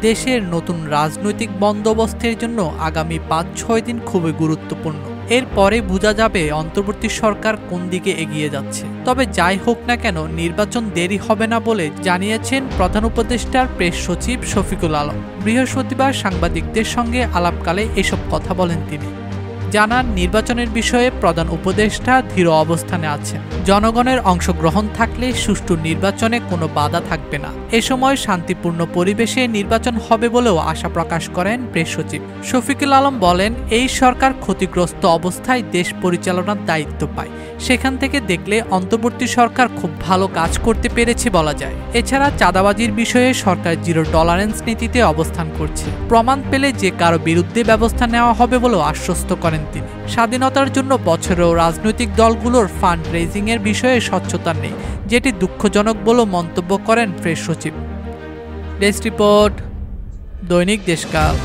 দেশের নতুন রাজনৈতিক বন্দোবস্তের জন্য আগামী ৫-৬ দিন খুবই গুরুত্বপূর্ণ। এরপরে বোঝা যাবে অন্তর্বর্তী সরকার কোন দিকে এগিয়ে যাচ্ছে। তবে যাই হোক না কেন নির্বাচন দেরি হবে না বলে জানিয়েছেন প্রধান উপদেষ্টার প্রেস সচিব শফিকুল আলম। বৃহস্পতিবার সাংবাদিকদের সঙ্গে আলাপকালে এসব কথা বলেন তিনি। জানান, নির্বাচনের বিষয়ে প্রধান উপদেষ্টা দৃঢ় অবস্থানে আছেন। জনগণের অংশগ্রহণ থাকলে সুষ্ঠু নির্বাচনে কোনো বাধা থাকবে না। এ সময় শান্তিপূর্ণ পরিবেশে নির্বাচন হবে বলেও আশা প্রকাশ করেন প্রেস সচিব শফিকুল আলম। বলেন, এই সরকার ক্ষতিগ্রস্ত অবস্থায় দেশ পরিচালনার দায়িত্ব পায়। সেখান থেকে দেখলে অন্তর্বর্তী সরকার খুব ভালো কাজ করতে পেরেছে বলা যায়। এছাড়া চাঁদাবাজির বিষয়ে সরকার জিরো টলারেন্স নীতিতে অবস্থান করছে। প্রমাণ পেলে যে কারো বিরুদ্ধে ব্যবস্থা নেওয়া হবে বলেও আশ্বস্ত করেন তিনি। স্বাধীনতার জন্য বছরেও রাজনৈতিক দলগুলোর ফান্ড রেজিং এর বিষয়ে স্বচ্ছতা নেই, যেটি দুঃখজনক বলেও মন্তব্য করেন প্রেস সচিব। ডেস্ক রিপোর্ট, দৈনিক দেশকাল।